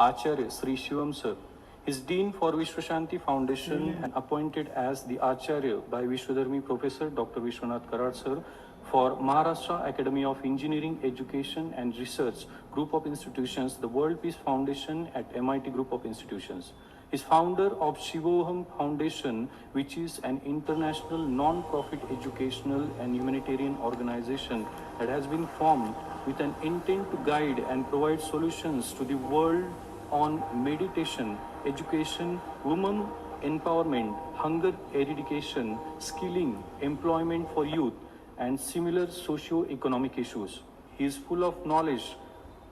Acharya Sri Shivam Sir. He is Dean for Vishwashanti Foundation and appointed as the Acharya by Vishwadharmi Professor Dr. Vishwanath Karad Sir for Maharashtra Academy of Engineering, Education and Research Group of Institutions, the World Peace Foundation at MIT Group of Institutions. He is founder of Shivoham Foundation, which is an international non-profit educational and humanitarian organization that has been formed with an intent to guide and provide solutions to the world on meditation, education, women empowerment, hunger eradication, skilling, employment for youth, and similar socio-economic issues. He is full of knowledge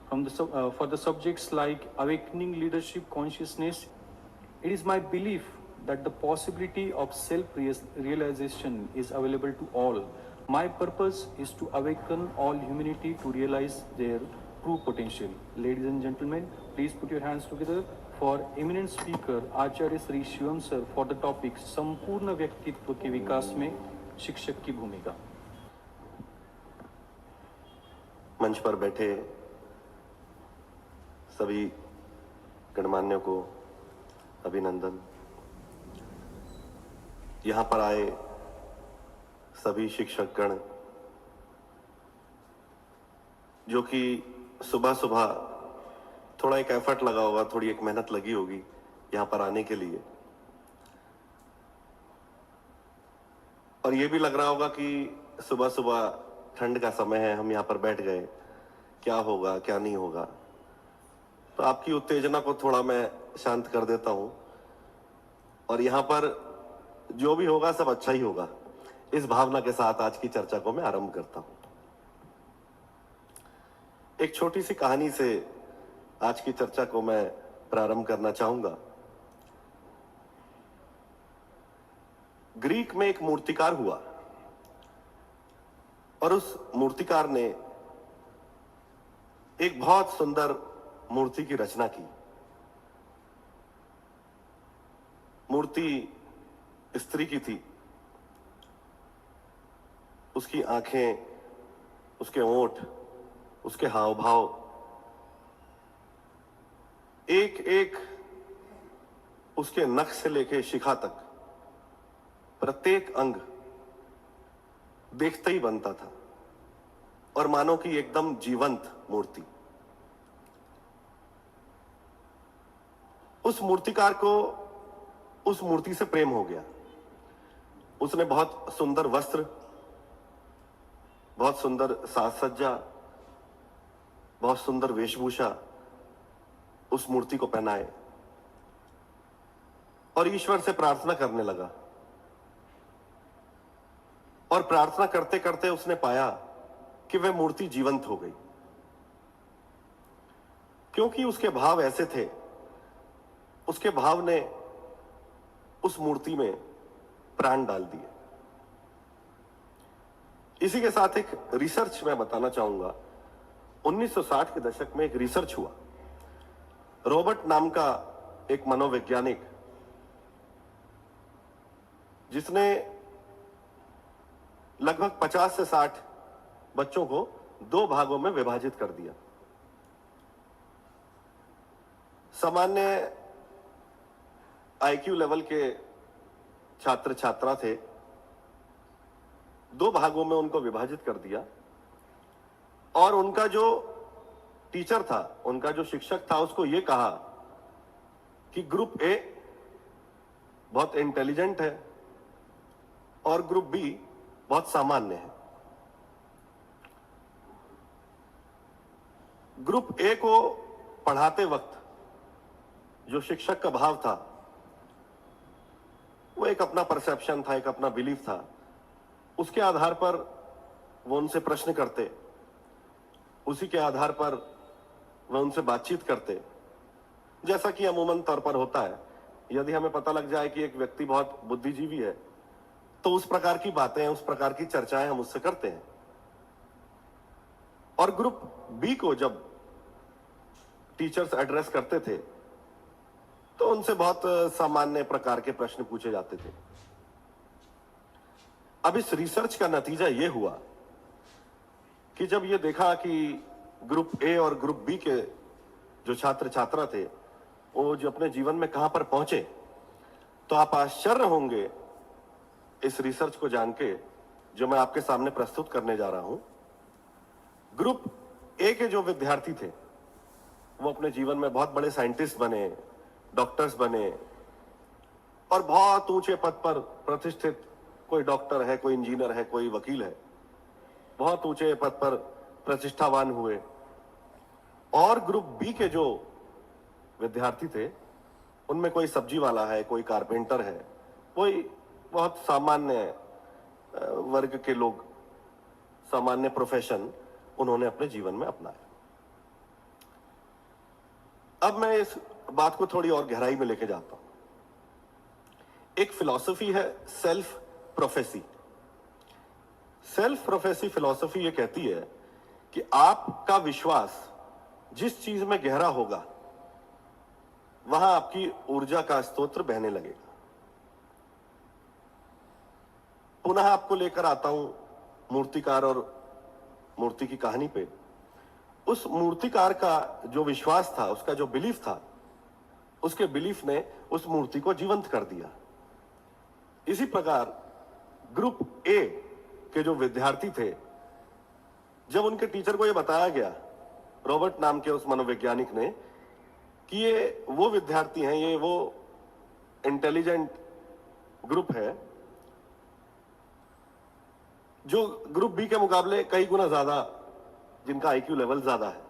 for the subjects like awakening leadership consciousness. It is my belief that the possibility of self-realization is available to all. My purpose is to awaken all humanity to realize their true potential. Ladies and gentlemen, please put your hands together for eminent speaker Acharya Sri Shivam Sir for the topic संपूर्ण व्यक्तित्व के विकास में शिक्षक की भूमिका। मंच पर बैठे सभी गणमान्यों को अभिनंदन। यहां पर आए सभी शिक्षकगण जो कि सुबह सुबह थोड़ा एक एफर्ट लगा होगा, थोड़ी एक मेहनत लगी होगी यहां पर आने के लिए, और ये भी लग रहा होगा कि सुबह सुबह ठंड का समय है, हम यहां पर बैठ गए, क्या होगा क्या नहीं होगा। तो आपकी उत्तेजना को थोड़ा मैं शांत कर देता हूं और यहां पर जो भी होगा सब अच्छा ही होगा, इस भावना के साथ आज की चर्चा को मैं आरंभ करता हूं। एक छोटी सी कहानी से आज की चर्चा को मैं प्रारंभ करना चाहूंगा। ग्रीक में एक मूर्तिकार हुआ और उस मूर्तिकार ने एक बहुत सुंदर मूर्ति की रचना की। मूर्ति स्त्री की थी, उसकी आंखें, उसके होंठ, उसके हाव भाव, एक एक उसके नख से लेके शिखा तक प्रत्येक अंग देखते ही बनता था और मानो कि एकदम जीवंत मूर्ति। उस मूर्तिकार को उस मूर्ति से प्रेम हो गया। उसने बहुत सुंदर वस्त्र, बहुत सुंदर साज सज्जा, बहुत सुंदर वेशभूषा उस मूर्ति को पहनाए और ईश्वर से प्रार्थना करने लगा। और प्रार्थना करते करते उसने पाया कि वह मूर्ति जीवंत हो गई, क्योंकि उसके भाव ऐसे थे। उसके भाव ने उस मूर्ति में प्राण डाल दिए। इसी के साथ एक रिसर्च मैं बताना चाहूंगा। 1960 के दशक में एक रिसर्च हुआ। रॉबर्ट नाम का एक मनोवैज्ञानिक, जिसने लगभग 50 से 60 बच्चों को 2 भागों में विभाजित कर दिया। सामान्य आईक्यू लेवल के छात्र छात्रा थे, 2 भागों में उनको विभाजित कर दिया और उनका जो टीचर था, उनका जो शिक्षक था, उसको यह कहा कि ग्रुप ए बहुत इंटेलिजेंट है और ग्रुप बी बहुत सामान्य है। ग्रुप ए को पढ़ाते वक्त जो शिक्षक का भाव था, वो एक अपना परसेप्शन था, एक अपना बिलीफ था। उसके आधार पर वो उनसे प्रश्न करते, उसी के आधार पर वह उनसे बातचीत करते, जैसा कि अमूमन तौर पर होता है। यदि हमें पता लग जाए कि एक व्यक्ति बहुत बुद्धिजीवी है तो उस प्रकार की बातें, उस प्रकार की चर्चाएं हम उससे करते हैं। और ग्रुप बी को जब टीचर्स एड्रेस करते थे तो उनसे बहुत सामान्य प्रकार के प्रश्न पूछे जाते थे। अब इस रिसर्च का नतीजा यह हुआ कि जब यह देखा कि ग्रुप ए और ग्रुप बी के जो छात्र छात्रा थे वो जो अपने जीवन में कहां पर पहुंचे, तो आप आश्चर्य होंगे इस रिसर्च को जान के जो मैं आपके सामने प्रस्तुत करने जा रहा हूं। ग्रुप ए के जो विद्यार्थी थे वो अपने जीवन में बहुत बड़े साइंटिस्ट बने, डॉक्टर्स बने और बहुत ऊंचे पद पर प्रतिष्ठित, कोई डॉक्टर है, कोई इंजीनियर है, कोई वकील है, बहुत ऊंचे पद पर प्रतिष्ठावान हुए। और ग्रुप बी के जो विद्यार्थी थे उनमें कोई सब्जी वाला है, कोई कारपेंटर है, कोई बहुत सामान्य वर्ग के लोग, सामान्य प्रोफेशन उन्होंने अपने जीवन में अपनाया। अब मैं इस बात को थोड़ी और गहराई में लेके जाता हूं। एक फिलॉसफी है self prophecy. Self prophecy philosophy ये कहती है कि आपका विश्वास जिस चीज में गहरा होगा वहां आपकी ऊर्जा का स्तोत्र बहने लगेगा। पुनः आपको लेकर आता हूं मूर्तिकार और मूर्ति की कहानी पे। उस मूर्तिकार का जो विश्वास था, उसका जो बिलीफ था, उसके बिलीफ ने उस मूर्ति को जीवंत कर दिया। इसी प्रकार ग्रुप ए के जो विद्यार्थी थे, जब उनके टीचर को यह बताया गया, रॉबर्ट नाम के उस मनोवैज्ञानिक ने, कि ये वो विद्यार्थी हैं, ये वो इंटेलिजेंट ग्रुप है जो ग्रुप बी के मुकाबले कई गुना ज्यादा, जिनका आईक्यू लेवल ज्यादा है,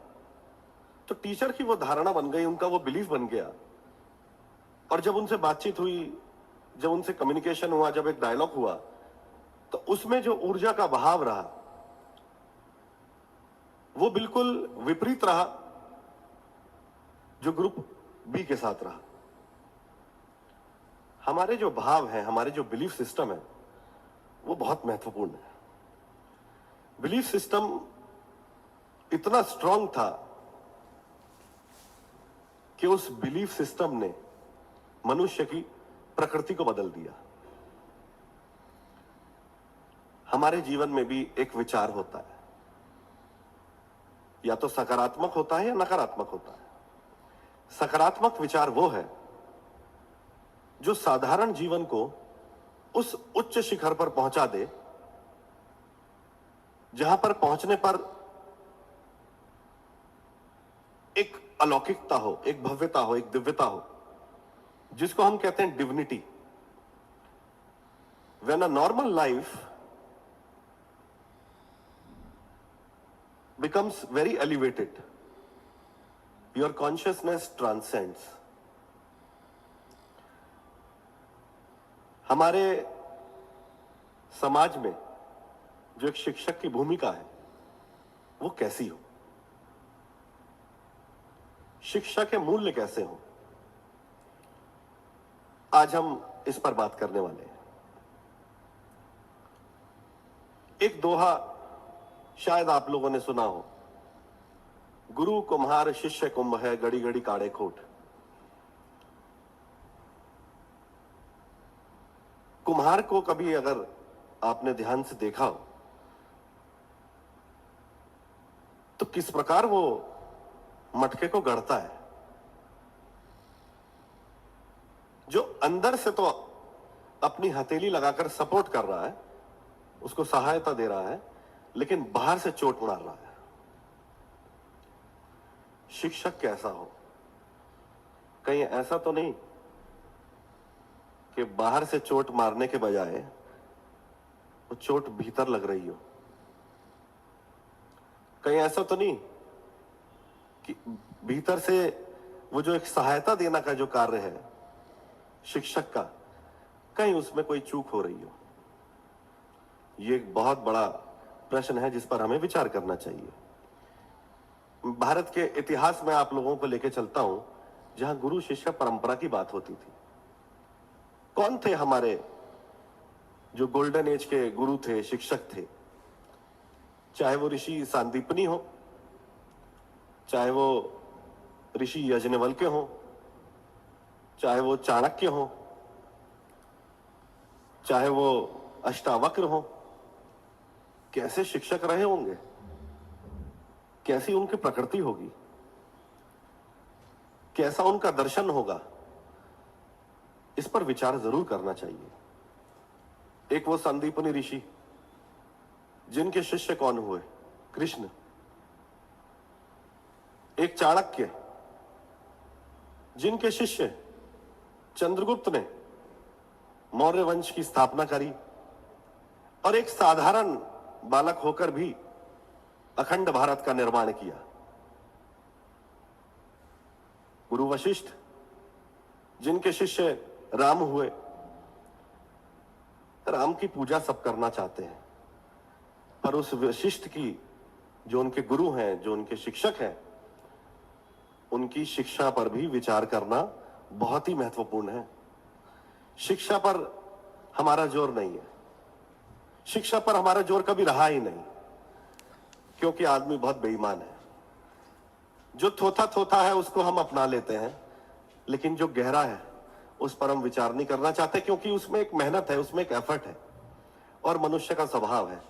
तो टीचर की वो धारणा बन गई, उनका वो बिलीफ बन गया। और जब उनसे बातचीत हुई, जब उनसे कम्युनिकेशन हुआ, जब एक डायलॉग हुआ, तो उसमें जो ऊर्जा का बहाव रहा वो बिल्कुल विपरीत रहा जो ग्रुप बी के साथ रहा। हमारे जो भाव है, हमारे जो बिलीफ सिस्टम है, वो बहुत महत्वपूर्ण है। बिलीफ सिस्टम इतना स्ट्रांग था कि उस बिलीफ सिस्टम ने मनुष्य की प्रकृति को बदल दिया। हमारे जीवन में भी एक विचार होता है, या तो सकारात्मक होता है या नकारात्मक होता है। सकारात्मक विचार वो है जो साधारण जीवन को उस उच्च शिखर पर पहुंचा दे जहां पर पहुंचने पर एक अलौकिकता हो, एक भव्यता हो, एक दिव्यता हो, जिसको हम कहते हैं divinity. When a normal life becomes very elevated, your consciousness transcends. हमारे समाज में जो एक शिक्षक की भूमिका है वो कैसी हो, शिक्षा के मूल्य कैसे हो, आज हम इस पर बात करने वाले हैं। एक दोहा शायद आप लोगों ने सुना हो, गुरु कुम्हार शिष्य कुंभ है, घड़ी घड़ी काढ़े खोट। कुम्हार को कभी अगर आपने ध्यान से देखा हो तो किस प्रकार वो मटके को गढ़ता है, जो अंदर से तो अपनी हथेली लगाकर सपोर्ट कर रहा है, उसको सहायता दे रहा है, लेकिन बाहर से चोट मार रहा है। शिक्षक कैसा हो, कहीं ऐसा तो नहीं कि बाहर से चोट मारने के बजाय वो चोट भीतर लग रही हो, कहीं ऐसा तो नहीं कि भीतर से वो जो एक सहायता देना का जो कार्य है शिक्षक का, कहीं उसमें कोई चूक हो रही हो। ये एक बहुत बड़ा प्रश्न है जिस पर हमें विचार करना चाहिए। भारत के इतिहास में आप लोगों को लेकर चलता हूं जहां गुरु शिष्य परंपरा की बात होती थी। कौन थे हमारे जो गोल्डन एज के गुरु थे, शिक्षक थे? चाहे वो ऋषि सांदीपनी हो, चाहे वो ऋषि यज्ञवल्क्य हो, चाहे वो चाणक्य हो, चाहे वो अष्टावक्र हो, कैसे शिक्षक रहे होंगे, कैसी उनकी प्रकृति होगी, कैसा उनका दर्शन होगा, इस पर विचार जरूर करना चाहिए। एक वो संदीपनी ऋषि जिनके शिष्य कौन हुए? कृष्ण। एक चाणक्य जिनके शिष्य चंद्रगुप्त ने मौर्य वंश की स्थापना करी, और एक साधारण बालक होकर भी अखंड भारत का निर्माण किया। गुरु वशिष्ठ जिनके शिष्य राम हुए। राम की पूजा सब करना चाहते हैं, पर उस वशिष्ठ की जो उनके गुरु हैं, जो उनके शिक्षक हैं, उनकी शिक्षा पर भी विचार करना बहुत ही महत्वपूर्ण है। शिक्षा पर हमारा जोर नहीं है, शिक्षा पर हमारा जोर कभी रहा ही नहीं, क्योंकि आदमी बहुत बेईमान है। जो थोथा थोथा है उसको हम अपना लेते हैं, लेकिन जो गहरा है उस पर हम विचार नहीं करना चाहते, क्योंकि उसमें एक मेहनत है, उसमें एक एफर्ट है। और मनुष्य का स्वभाव है,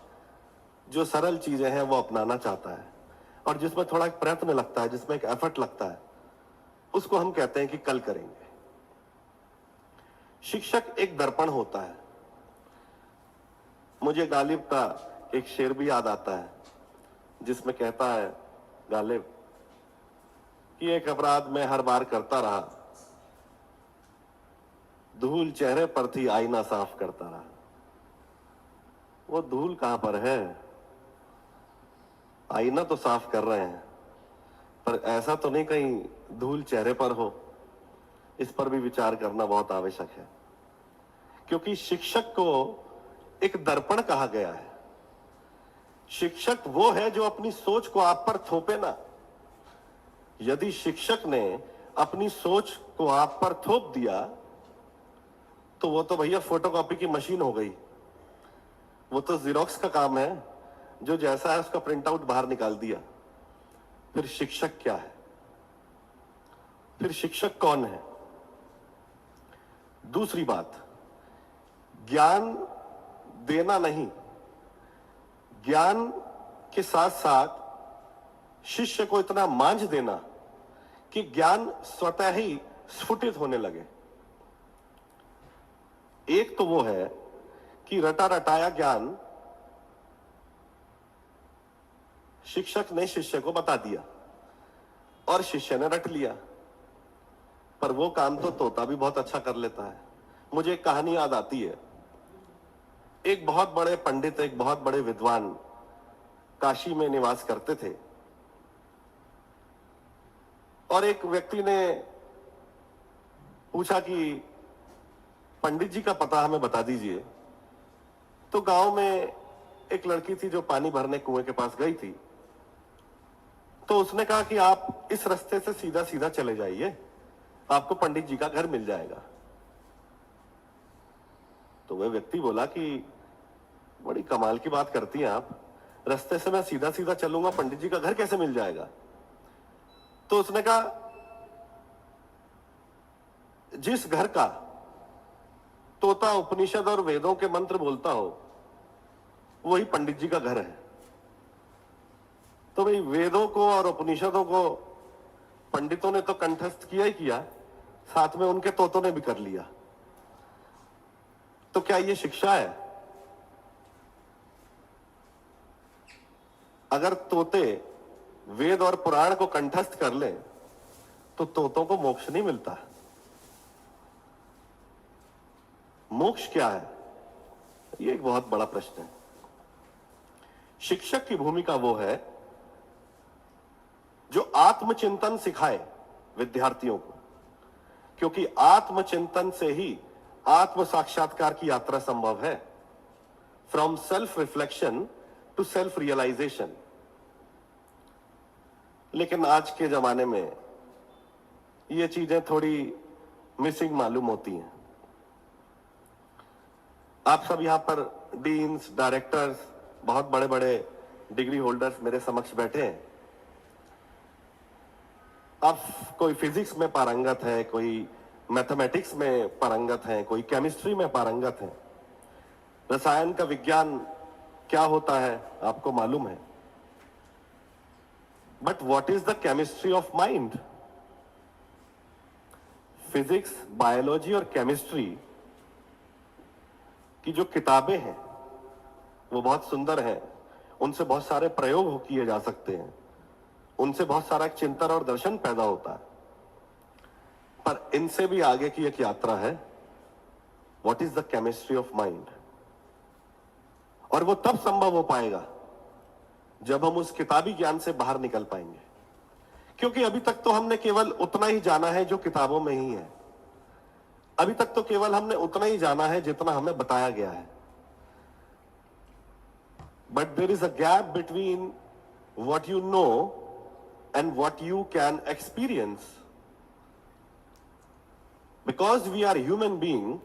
जो सरल चीजें हैं वो अपनाना चाहता है, और जिसमें थोड़ा एक प्रयत्न लगता है, जिसमें एक एफर्ट लगता है, उसको हम कहते हैं कि कल करेंगे। शिक्षक एक दर्पण होता है। मुझे गालिब का एक शेर भी याद आता है, जिसमें कहता है गालिब कि एक अपराध मैं हर बार करता रहा, धूल चेहरे पर थी आईना साफ करता रहा। वो धूल कहां पर है? आईना तो साफ कर रहे हैं, पर ऐसा तो नहीं कहीं धूल चेहरे पर हो। इस पर भी विचार करना बहुत आवश्यक है, क्योंकि शिक्षक को एक दर्पण कहा गया है। शिक्षक वो है जो अपनी सोच को आप पर थोपे ना। यदि शिक्षक ने अपनी सोच को आप पर थोप दिया तो वो तो भैया फोटोकॉपी की मशीन हो गई, वो तो जीरोक्स का काम है, जो जैसा है उसका प्रिंट आउट बाहर निकाल दिया। फिर शिक्षक क्या है? फिर शिक्षक कौन है? दूसरी बात, ज्ञान देना नहीं, ज्ञान के साथ साथ शिष्य को इतना मांझ देना कि ज्ञान स्वतः ही स्फुटित होने लगे। एक तो वो है कि रटा रटाया ज्ञान शिक्षक ने शिष्य को बता दिया और शिष्य ने रट लिया, पर वो काम तो तोता भी बहुत अच्छा कर लेता है। मुझे एक कहानी याद आती है। एक बहुत बड़े पंडित, एक बहुत बड़े विद्वान काशी में निवास करते थे, और एक व्यक्ति ने पूछा कि पंडित जी का पता हमें बता दीजिए। तो गांव में एक लड़की थी जो पानी भरने कुएं के पास गई थी। तो उसने कहा कि आप इस रास्ते से सीधा सीधा चले जाइए, आपको पंडित जी का घर मिल जाएगा। तो वह व्यक्ति बोला कि बड़ी कमाल की बात करती हैं आप, रास्ते से मैं सीधा सीधा चलूंगा, पंडित जी का घर कैसे मिल जाएगा? तो उसने कहा, जिस घर का तोता उपनिषद और वेदों के मंत्र बोलता हो वही पंडित जी का घर है। तो भाई वेदों को और उपनिषदों को पंडितों ने तो कंठस्थ किया ही किया, साथ में उनके तोतों ने भी कर लिया। तो क्या ये शिक्षा है? अगर तोते वेद और पुराण को कंठस्थ कर लें तो तोतों को मोक्ष नहीं मिलता। मोक्ष क्या है? ये एक बहुत बड़ा प्रश्न है। शिक्षक की भूमिका वो है जो आत्मचिंतन सिखाए विद्यार्थियों को, क्योंकि आत्मचिंतन से ही आत्म साक्षात्कार की यात्रा संभव है। From self reflection to self realisation. लेकिन आज के जमाने में ये चीजें थोड़ी मिसिंग मालूम होती हैं। आप सब यहां पर डीन्स, डायरेक्टर्स, बहुत बड़े बड़े डिग्री होल्डर्स मेरे समक्ष बैठे हैं। अब कोई फिजिक्स में पारंगत है, कोई मैथमेटिक्स में पारंगत है, कोई केमिस्ट्री में पारंगत है। रसायन का विज्ञान क्या होता है आपको मालूम है। But what is the chemistry of mind? Physics, biology और केमिस्ट्री की जो किताबें हैं वो बहुत सुंदर हैं, उनसे बहुत सारे प्रयोग किए जा सकते हैं, उनसे बहुत सारा चिंतन और दर्शन पैदा होता है, पर इनसे भी आगे की एक यात्रा है, what is the chemistry of mind. और वो तब संभव हो पाएगा जब हम उस किताबी ज्ञान से बाहर निकल पाएंगे, क्योंकि अभी तक तो हमने केवल उतना ही जाना है जो किताबों में ही है। अभी तक तो केवल हमने उतना ही जाना है जितना हमें बताया गया है। But there is a gap between what you know and what you can experience. Because we are human being,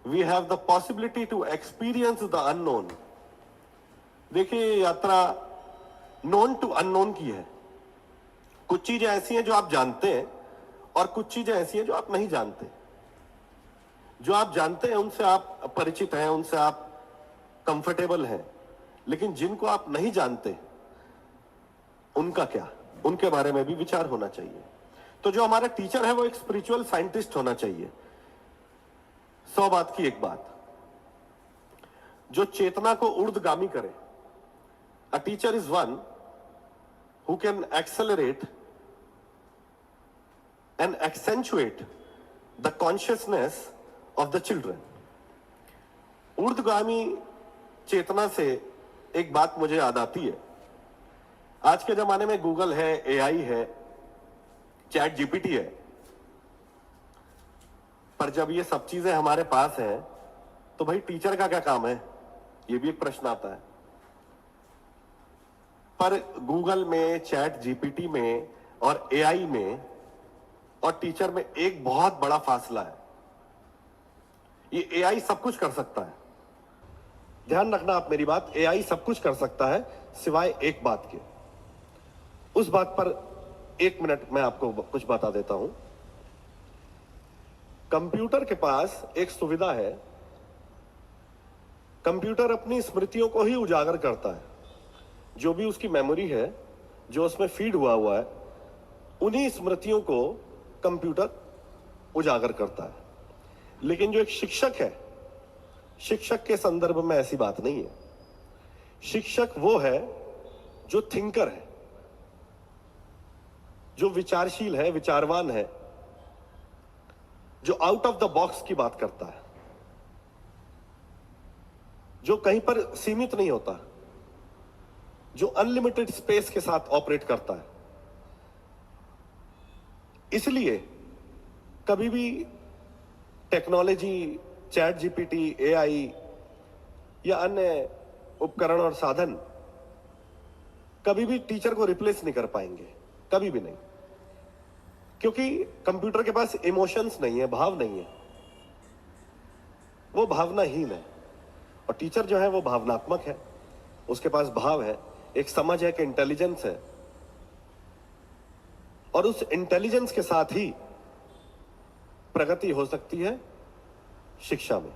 we have the possibility to experience the unknown. देखिए, यात्रा नोन टू अननोन की है। कुछ चीजें ऐसी हैं जो आप जानते हैं और कुछ चीजें ऐसी हैं जो आप नहीं जानते। जो आप जानते हैं उनसे आप परिचित हैं, उनसे आप कंफर्टेबल हैं, लेकिन जिनको आप नहीं जानते उनका क्या, उनके बारे में भी विचार होना चाहिए। तो जो हमारा टीचर है वो एक स्पिरिचुअल साइंटिस्ट होना चाहिए। 100 बात की एक बात, जो चेतना को ऊर्ध्वगामी करे। A teacher is one who can accelerate and accentuate the consciousness of the children. ऊर्ध्वगामी चेतना से एक बात मुझे याद आती है। आज के जमाने में गूगल है, एआई है, चैट जीपीटी है, पर जब ये सब चीजें हमारे पास हैं तो भाई टीचर का क्या काम है, ये भी एक प्रश्न आता है। पर गूगल में, चैट जीपीटी में और एआई में और टीचर में एक बहुत बड़ा फासला है। ये एआई सब कुछ कर सकता है, ध्यान रखना आप मेरी बात, एआई सब कुछ कर सकता है सिवाय एक बात के। उस बात पर 1 मिनट मैं आपको कुछ बता देता हूं। कंप्यूटर के पास एक सुविधा है, कंप्यूटर अपनी स्मृतियों को ही उजागर करता है। जो भी उसकी मेमोरी है, जो उसमें फीड हुआ है, उन्हीं स्मृतियों को कंप्यूटर उजागर करता है। लेकिन जो एक शिक्षक है, शिक्षक के संदर्भ में ऐसी बात नहीं है। शिक्षक वो है जो थिंकर है, जो विचारशील है, विचारवान है, जो आउट ऑफ द बॉक्स की बात करता है, जो कहीं पर सीमित नहीं होता, जो अनलिमिटेड स्पेस के साथ ऑपरेट करता है। इसलिए कभी भी टेक्नोलॉजी, चैट जीपीटी, एआई या अन्य उपकरण और साधन कभी भी टीचर को रिप्लेस नहीं कर पाएंगे, कभी भी नहीं। क्योंकि कंप्यूटर के पास इमोशंस नहीं है, भाव नहीं है, वो भावनाहीन है। और टीचर जो है वो भावनात्मक है, उसके पास भाव है, एक समझ है, एक इंटेलिजेंस है। और उस इंटेलिजेंस के साथ ही प्रगति हो सकती है शिक्षा में।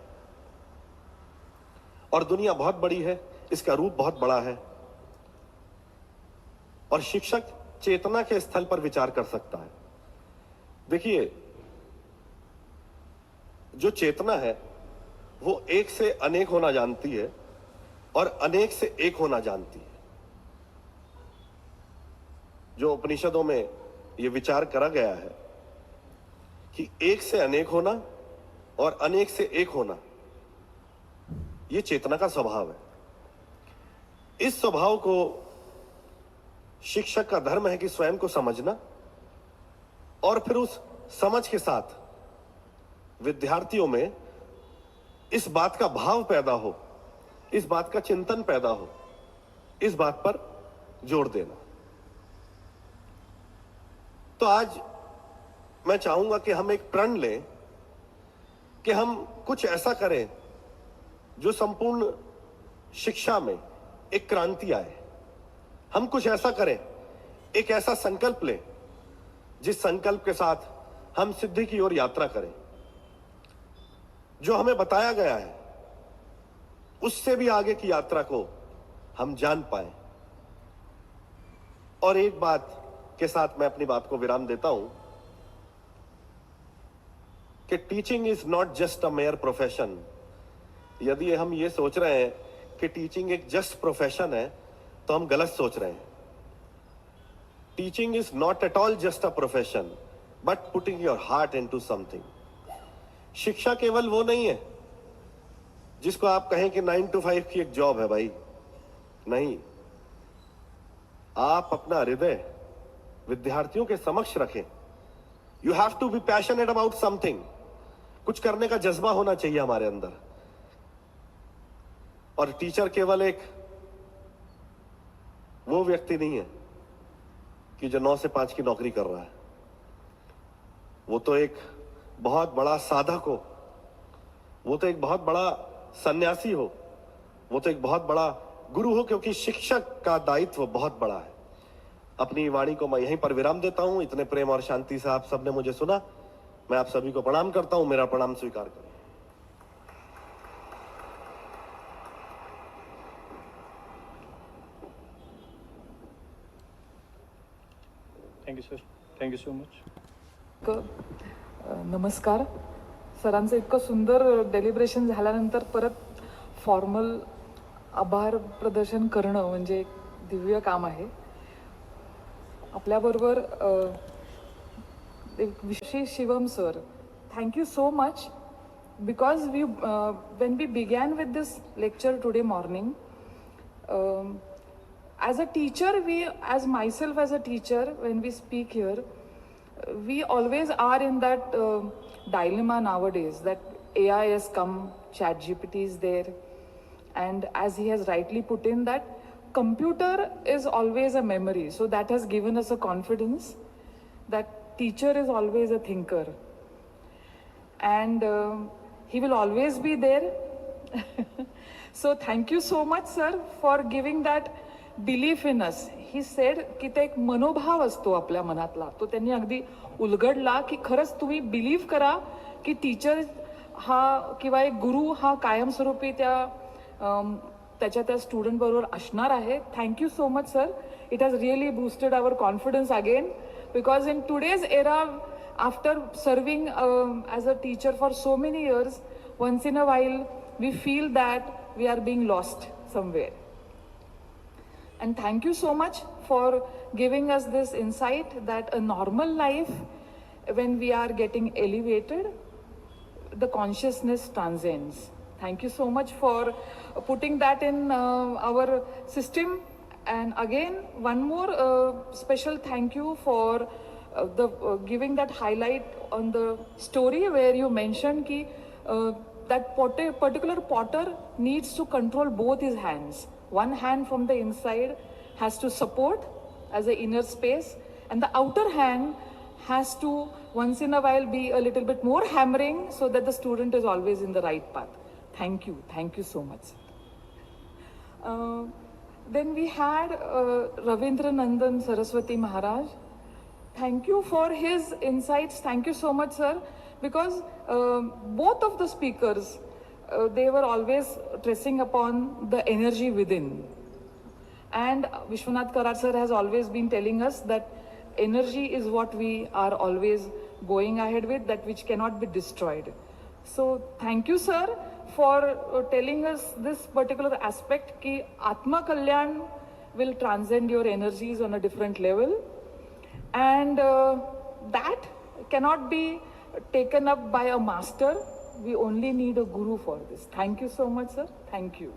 और दुनिया बहुत बड़ी है, इसका रूप बहुत बड़ा है, और शिक्षक चेतना के स्थल पर विचार कर सकता है। देखिए, जो चेतना है वो एक से अनेक होना जानती है और अनेक से एक होना जानती है। जो उपनिषदों में ये विचार करा गया है कि एक से अनेक होना और अनेक से एक होना, ये चेतना का स्वभाव है। इस स्वभाव को शिक्षक का धर्म है कि स्वयं को समझना और फिर उस समझ के साथ विद्यार्थियों में इस बात का भाव पैदा हो, इस बात का चिंतन पैदा हो, इस बात पर जोर देना। तो आज मैं चाहूंगा कि हम एक प्रण लें कि हम कुछ ऐसा करें जो संपूर्ण शिक्षा में एक क्रांति आए। हम कुछ ऐसा करें, एक ऐसा संकल्प लें जिस संकल्प के साथ हम सिद्धि की ओर यात्रा करें। जो हमें बताया गया है उससे भी आगे की यात्रा को हम जान पाए। और एक बात के साथ मैं अपनी बात को विराम देता हूं। कि teaching is not just a mayor profession. यदि हम ये सोच रहे हैं कि टीचिंग एक जस्ट प्रोफेशन है तो हम गलत सोच रहे हैं। Teaching is not at all just a profession but putting your heart into something. शिक्षा केवल वो नहीं है जिसको आप कहें कि 9 to 5 की एक जॉब है भाई, नहीं। आप अपना हृदय विद्यार्थियों के समक्ष रखें। You have to be passionate about something. कुछ करने का जज्बा होना चाहिए हमारे अंदर। और टीचर केवल एक वो व्यक्ति नहीं है कि जो 9 से 5 की नौकरी कर रहा है। वो तो एक बहुत बड़ा साधक हो, वो तो एक बहुत बड़ा सन्यासी हो, वो तो एक बहुत बड़ा गुरु हो, क्योंकि शिक्षक का दायित्व बहुत बड़ा है। अपनी वाणी को मैं यहीं पर विराम देता हूं। इतने प्रेम और शांति से आप सबने मुझे सुना। मैं आप सभी को प्रणाम करता हूं। मेरा प्रणाम स्वीकार करें। Thank you, sir. Thank you so much. नमस्कार. सरांचं इतकं सुंदर डेलिब्रेशन झाल्यानंतर परत फॉर्मल आभार प्रदर्शन करणं म्हणजे एक दिव्य काम आहे. आपल्याबरोबर विशेष Shivam sir, thank you so much because when we began with this lecture today morning, as a teacher, as myself as a teacher, when we speak here, we always are in that dilemma nowadays that AI has come, ChatGPT is there, and as he has rightly put in that computer is always a memory. So that has given us a confidence that teacher is always a thinker, and he will always be there. So thank you so much, sir, for giving that belief in us. He said की ते एक मनोभाव असतो आपल्या मनातला, तो त्यांनी अगदी उलगडला की खरंच तुम्ही बिलीव्ह करा की टीचर हा किंवा एक गुरु हा कायमस्वरूपी त्याच्या त्या स्टुडंट बरोबर असणार आहे. Thank you so much sir. It has really boosted our confidence again, because in today's era, after serving as a teacher for so many years, once in a while we feel that we are being lost somewhere. And thank you so much for giving us this insight that a normal life, when we are getting elevated, the consciousness transcends. Thank you so much for putting that in our system. And again, one more special thank you for giving that highlight on the story where you mentioned ki that particular potter needs to control both his hands. One hand from the inside has to support as an inner space, and the outer hand has to once in a while be a little bit more hammering so that the student is always in the right path. Thank you so much. Then we had Ravindra Nandan Saraswati Maharaj. Thank you for his insights. Thank you so much, sir, because both of the speakers, they were always stressing upon the energy within. And Vishwanath Karad sir has always been telling us that energy is what we are always going ahead with, that which cannot be destroyed. So thank you, sir, for telling us this particular aspect ki Atma Kalyan will transcend your energies on a different level, and that cannot be taken up by a master. We only need a guru for this. Thank you so much, sir. Thank you.